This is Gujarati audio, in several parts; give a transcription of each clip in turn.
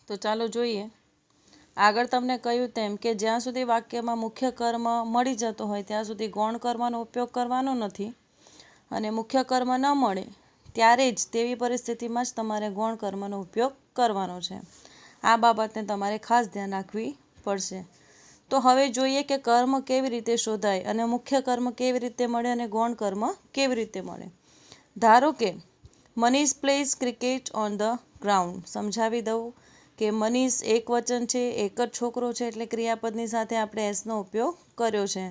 તો ચાલો જોઈએ. આગળ તમને કહ્યું તેમ કે જ્યાં સુધી વાક્યમાં મુખ્ય કર્મ મળી જતો હોય ત્યાં સુધી ગૌણ કર્મનો ઉપયોગ કરવાનો નથી, અને મુખ્ય કર્મ ન મળે ત્યારે જ તેવી પરિસ્થિતિમાં જ તમારે ગૌણ કર્મનો ઉપયોગ કરવાનો છે. આ બાબતને તમારે ખાસ ધ્યાન રાખવી પડશે. તો હવે જોઈએ કે કર્મ કેવી રીતે શોધાય અને મુખ્ય કર્મ કેવી રીતે મળે અને ગૌણ કર્મ કેવી રીતે મળે. ધારો કે Manish plays cricket on the ground. સમજાવી દઉં કે મનીષ એક વચન છે, એક જ છોકરો છે, એટલે ક્રિયાપદની સાથે આપણે એસનો ઉપયોગ કર્યો છે.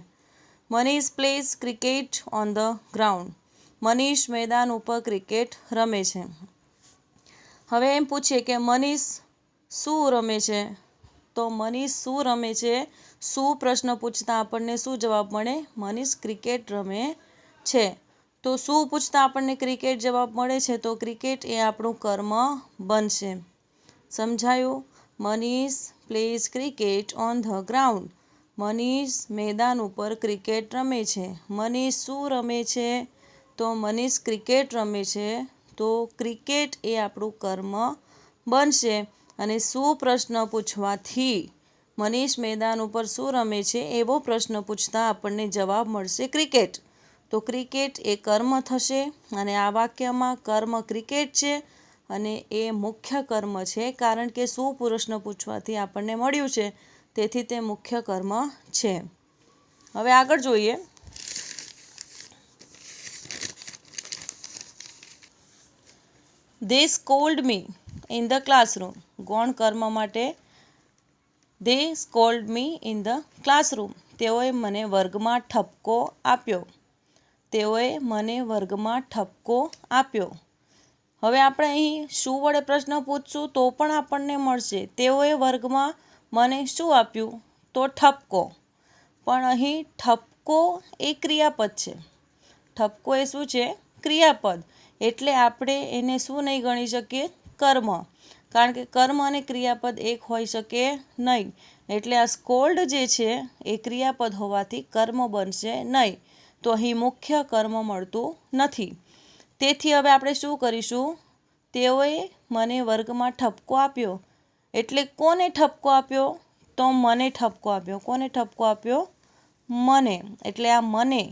Manish plays cricket on the ground. Manish મેદાન ઉપર ક્રિકેટ રમે છે. હવે એમ પૂછીએ કે મનીષ શું રમે છે, તો મનીષ શું રમે છે, શું પ્રશ્ન પૂછતા આપણને શું જવાબ મળે? મનીષ ક્રિકેટ રમે છે. તો શું પૂછતા આપણને ક્રિકેટ જવાબ મળે છે, તો ક્રિકેટ એ આપણું કર્મ બનશે. સમજાયું? Manish plays cricket on the ground. Manish મેદાન ઉપર ક્રિકેટ રમે છે. મનીષ શું રમે છે, તો મનીષ ક્રિકેટ રમે છે. તો ક્રિકેટ એ આપણું કર્મ બનશે. અને શું પ્રશ્ન પૂછવાથી મનીષ મેદાન ઉપર શું રમે છે એવો પ્રશ્ન પૂછતા આપણને જવાબ મળશે ક્રિકેટ. તો ક્રિકેટ એ કર્મ થશે, અને આ વાક્યમાં કર્મ ક્રિકેટ છે અને એ મુખ્ય કર્મ છે, કારણ કે શું પ્રશ્ન પૂછવાથી આપણને મળ્યું છે, તેથી તે મુખ્ય કર્મ છે. હવે આગળ જોઈએ. They scold me in the classroom. ગૌણ કર્મ માટે they scold me in the classroom. તેઓએ મને વર્ગમાં ઠપકો આપ્યો. તેઓએ મને વર્ગમાં ઠપકો આપ્યો. હવે આપણે અહીં શું વડે પ્રશ્ન પૂછશું તો પણ આપણને મળશે. તેઓએ વર્ગમાં મને શું આપ્યું, તો ઠપકો. પણ અહીં ઠપકો એ ક્રિયાપદ છે. ઠપકો એ શું છે? ક્રિયાપદ. એટલે આપણે એને શું નહીં ગણી શકીએ? કર્મ. કારણ કે કર્મ અને ક્રિયાપદ એક હોઈ શકે નહીં. એટલે આ સ્કોલ્ડ જે છે એ ક્રિયાપદ હોવાથી કર્મ બનશે નહીં. તો અહીં મુખ્ય કર્મ મળતું નથી. તેથી હવે આપણે શું કરીશું? તેઓએ મને વર્ગમાં ઠપકો આપ્યો. એટલે કોને ઠપકો આપ્યો? તો મને ઠપકો આપ્યો. કોને ઠપકો આપ્યો? મને. એટલે આ મને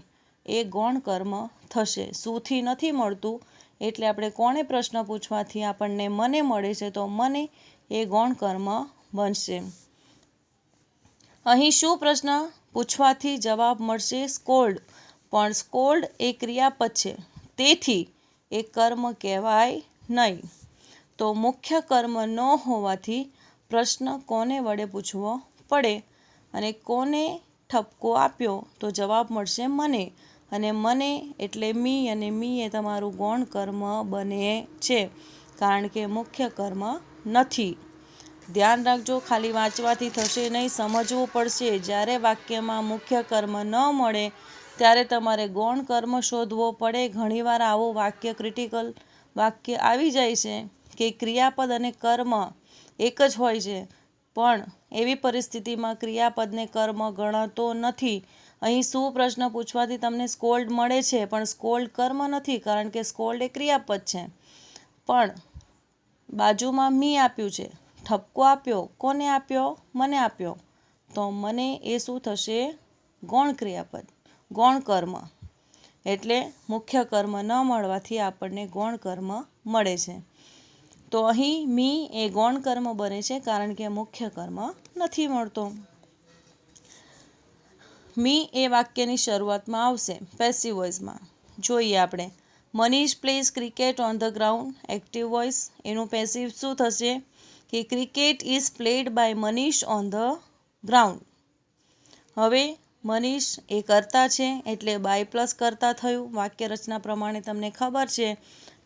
એ ગૌણ કર્મ થશે. શુંથી નથી મળતું, એટલે આપણે કોને પ્રશ્ન પૂછવાથી આપણને મને મળે છે, તો મને એ ગૌણ કર્મ બનશે. અહીં શું પ્રશ્ન પૂછવાથી જવાબ મળશે? સ્કોલ્ડ. પણ સ્કોલ્ડ એ ક્રિયાપદ છે, તેથી એ કર્મ કહેવાય નહીં. તો મુખ્ય કર્મ ન હોવાથી પ્રશ્ન કોને વડે પૂછવો પડે, અને કોને ઠપકો આપ્યો, તો જવાબ મળશે મને. અને મને એટલે મી, અને મી એ તમારું ગૌણ કર્મ બને છે, કારણ કે મુખ્ય કર્મ નથી. ધ્યાન રાખજો, ખાલી વાંચવાથી થશે નહીં, સમજવું પડશે. જ્યારે વાક્યમાં મુખ્ય કર્મ ન મળે ત્યારે તમારે ગૌણ કર્મ શોધવો પડે. ઘણીવાર આવું વાક્ય ક્રિટિકલ વાક્ય આવી જાય છે કે ક્રિયાપદ અને કર્મ એક જ હોય છે, પણ એવી પરિસ્થિતિમાં ક્રિયાપદને કર્મ ગણાતો નથી. અહીં શું પ્રશ્ન પૂછવાથી તમને સ્કોલ્ડ મળે છે, પણ સ્કોલ્ડ કર્મ નથી, કારણ કે સ્કોલ્ડ એ ક્રિયાપદ છે. પણ બાજુમાં મી આપ્યું છે, ઠપકો આપ્યો. કોને આપ્યો? મને આપ્યો. તો મને એ શું થશે? ગૌણ ક્રિયાપદ, ગૌણ કર્મ. એટલે મુખ્ય કર્મ ન મળવાથી આપણને ગૌણ કર્મ મળે છે. તો અહીં મી એ ગૌણ કર્મ બને છે, કારણ કે મુખ્ય કર્મ નથી મળતો. મી એ વાક્યની શરૂઆતમાં આવશે પેસિવ વોઇસમાં. જોઈએ આપણે. Manish plays cricket on the ground. Active voice. એનું પેસિવ શું થશે? કે cricket is played by Manish on the ground. હવે મનીષ એ કર્તા છે, એટલે બાય પ્લસ કર્તા થયું. વાક્ય રચના પ્રમાણે તમને ખબર છે,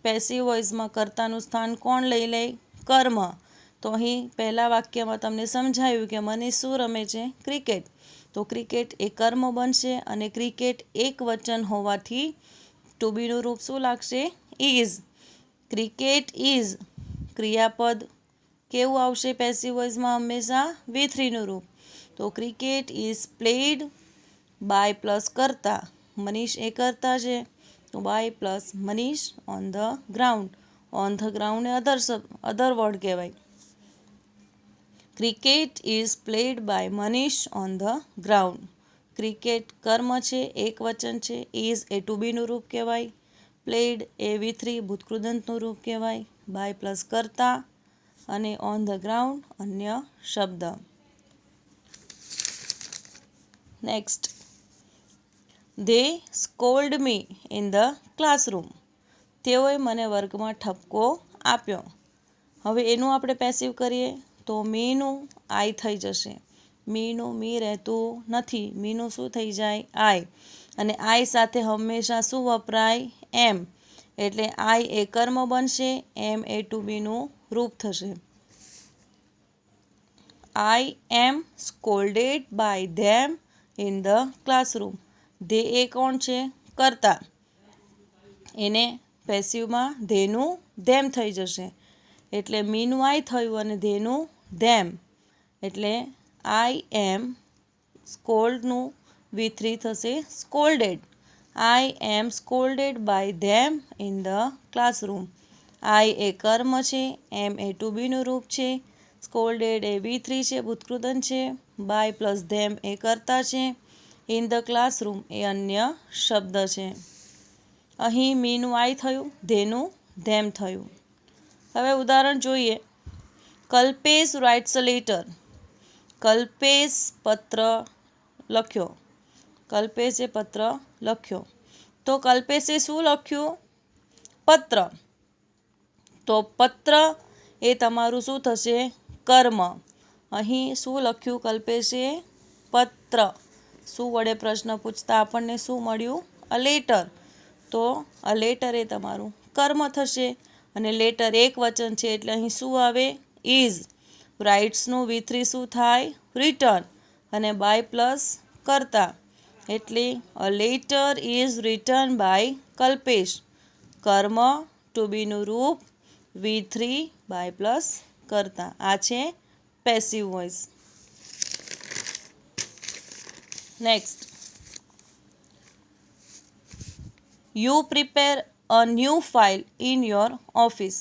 પેસિવ વોઇસમાં કર્તાનું સ્થાન કોણ લઈ લે? કર્મ. તો અહીં પહેલા વાક્યમાં તમને સમજાયું કે મનીષ શું રમે છે? ક્રિકેટ. તો ક્રિકેટ એ કર્મ બનશે, અને ક્રિકેટ એક વચન હોવાથી ટુ બીનું રૂપ શું લાગશે? ઇઝ. ક્રિકેટ ઇઝ ક્રિયાપદ કેવું આવશે પેસિવ વોઇસમાં? હંમેશા V3નું રૂપ. તો cricket is played by plus કર્તા. મનીષ એ કર્તા છે, તો by plus Manish on the ground. On the ground એ અધર વર્ડ કહેવાય. Cricket is played by Manish on the ground. Cricket કર્મ છે, એક વચન છે. ઇઝ એ ટુ બીનું રૂપ કહેવાય. પ્લેડ એ V3 ભૂતકૃદંતનું રૂપ કહેવાય. બાય પ્લસ કરતા અને ઓન ધ ગ્રાઉન્ડ અન્ય શબ્દ. Next, they scold me in the classroom. તેઓએ મને વર્ગમાં ઠપકો આપ્યો. હવે એનું આપણે પેસિવ કરીએ તો મીનું આઈ થઈ જશે. મીનું મી રહેતું નથી. મીનું શું થઈ જાય? આઈ. અને આઈ સાથે હંમેશા શું વપરાય? એમ. એટલે આઈ એ કર્મ બનશે. એમ એ ટુ બીનું રૂપ થશે. I am scolded by them in the classroom. They એ કોણ છે? કર્તા. એને પેસિવમાં ધેનું ધેમ થઈ જશે. એટલે મીનું આઈ થયું અને ધેનું ધેમ. એટલે આઈ એમ સ્કોલ્ડનું V3 થશે scolded. I am scolded by them in the classroom. I એ કર્મ છે. એમ એ ટુ બીનું રૂપ છે. સ્કોલ્ડેડ એ V3 છે, ભૂતકૃદંત છે. બાય પ્લસ ધેમ એ કર્તા છે. ઇન ધ ક્લાસરૂમ એ અન્ય શબ્દ છે. અહીં મીનું આઈ થયું, ધેનું ધેમ થયું. હવે ઉદાહરણ જોઈએ. Kalpesh writes a letter. Kalpesh પત્ર લખ્યો. કલ્પેશે પત્ર લખ્યો. તો કલ્પેશે શું લખ્યું? પત્ર. તો પત્ર એ તમારું શું થશે? કર્મ. અહીં શું લખ્યું કલ્પેશે? પત્ર. શું વડે પ્રશ્ન પૂછતા આપણને શું મળ્યું? A letter. તો અ લેટર એ તમારું કર્મ થશે. અને લેટર એક વચન છે એટલે અહીં શું આવે? ઇઝ. રાઇટ્સનું V3 શું થાય? રિટર્ન. અને બાય પ્લસ કરતા. એટલે a letter is return by Kalpesh. કર્મ ટુ બીનું રૂપ V3 બાય પ્લસ કરતા. આ છે passive voice. Next, you prepare a new file in your office.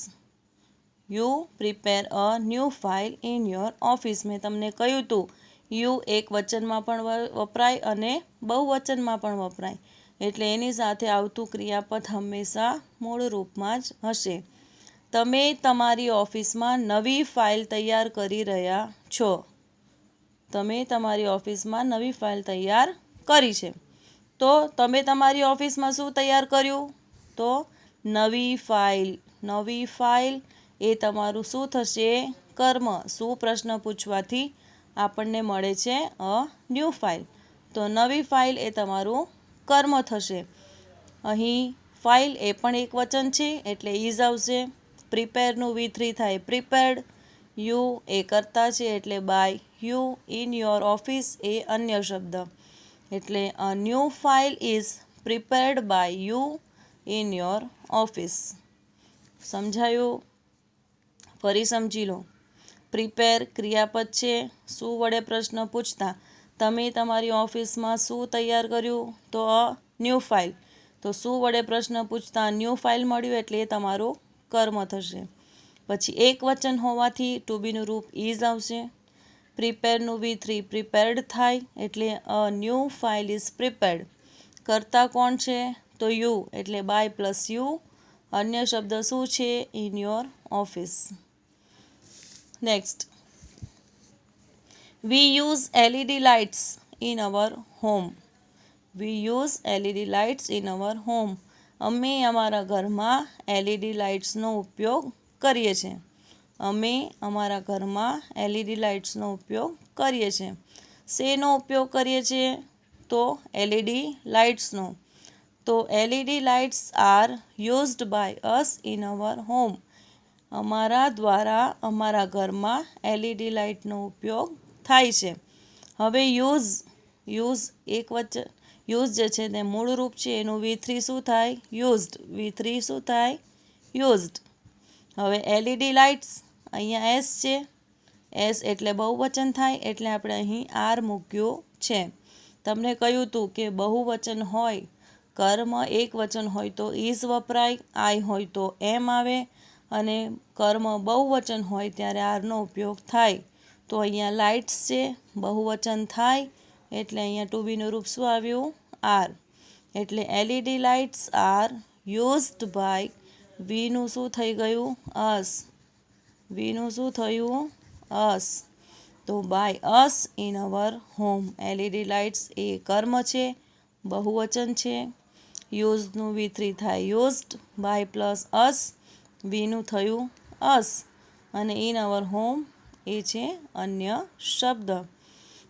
You prepare a new file in your office. મેં તમને કહ્યું હતું યુ એક વચનમાં પણ વપરાય અને બહુવચનમાં પણ વપરાય. એટલે એની સાથે આવતું ક્રિયાપદ હંમેશા મૂળ રૂપમાં જ હશે. તમે તમારી ઓફિસમાં નવી ફાઇલ તૈયાર કરી રહ્યા છો. તમે તમારી ઓફિસમાં નવી ફાઇલ તૈયાર કરી છે. તો તમે તમારી ઓફિસમાં શું તૈયાર કર્યું? તો નવી ફાઇલ. નવી ફાઇલ એ તમારું શું થશે? કર્મ. શું પ્રશ્ન પૂછવાથી આપણને મળે છે? અ ન્યૂ ફાઇલ. તો નવી ફાઇલ એ તમારું કર્મ થશે. અહીં ફાઇલ એ પણ એક વચન છે એટલે ઇઝ આવશે. પ્રિપેરનું V3 થાય પ્રિપેર્ડ. યુ એ કરતા છે એટલે by. You in your office એ અન્ય શબ્દ. એટલે a new file is prepared by you in your office. સમજાયું? ફરી સમજી લો. પ્રિપેર ક્રિયાપદ છે. શું વડે પ્રશ્ન પૂછતા તમે તમારી ઓફિસમાં શું તૈયાર કર્યું? તો અ ન્યૂ ફાઇલ. તો શું વડે પ્રશ્ન પૂછતા ન્યૂ ફાઇલ મળ્યું એટલે એ તમારું કર્મ થશે. પછી એક વચન હોવાથી ટુ બીનું રૂપ ઇઝ આવશે. પ્રિપેરનું V3 પ્રિપેર્ડ થાય એટલે a new file is prepared. કરતા કોણ છે? તો યુ. એટલે બાય પ્લસ યુ. અન્ય શબ્દ શું છે? In your office. Next, V use LED lights in our home. V use LED lights in our home. અમે અમારા ઘરમાં LED લાઇટ્સનો ઉપયોગ કરીએ છીએ. અમે અમારા ઘરમાં LED લાઇટ્સનો ઉપયોગ કરીએ છીએ. શેનો ઉપયોગ કરીએ છીએ? તો LED લાઇટ્સનો. તો LED lights are used by us in our home. અમારા દ્વારા અમારા ઘરમાં LED લાઇટનો ઉપયોગ થાય છે. હવે યુઝ એક વચન. યુઝ જે છે તે મૂળ રૂપ છે એનું V3 શું થાય? યુઝડ. V3 શું થાય? યુઝડ. હવે LED લાઇટ્સ અહીંયા એસ છે. એસ એટલે બહુવચન થાય એટલે આપણે અહીં આર મૂક્યું છે. તમને કહ્યું હતું કે બહુવચન હોય, કર્મ એક વચન હોય તો ઇઝ વપરાય, આઈ હોય તો એમ આવે, અને કર્મ બહુવચન હોય ત્યારે આરનો ઉપયોગ થાય. તો અહીંયા લાઇટ્સ છે, બહુવચન થાય એટલે અહીંયા ટુ બીનું રૂપ શું આવ્યું? આર. એટલે LED lights are used by, વીનું શું થઈ ગયું? અસ. વીનું શું થયું? અસ. તો by us in our home. LED lights એ કર્મ છે, બહુવચન છે. યુઝનું V3 થાય યુઝડ, બાય પ્લસ અસ, વીનું થયું અસ, અને ઇન અવર હોમ એ છે અન્ય શબ્દ.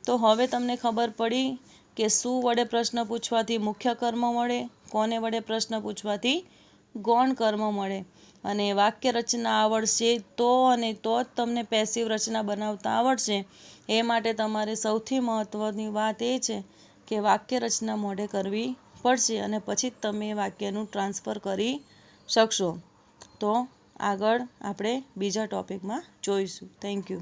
તો હવે તમને ખબર પડી કે શું વડે પ્રશ્ન પૂછવાથી મુખ્ય કર્મ મળે, કોને વડે પ્રશ્ન પૂછવાથી ગૌણ કર્મ મળે. અને વાક્ય રચના આવડશે તો અને તો જ તમને પેસિવ રચના બનાવતા આવડશે. એ માટે તમારે સૌથી મહત્ત્વની વાત એ છે કે વાક્ય રચના મોઢે કરવી પડશે અને પછી જ તમે વાક્યનું ટ્રાન્સફર કરી શકશો. તો આગળ આપણે બીજા ટૉપિકમાં જોઈશું. Thank you.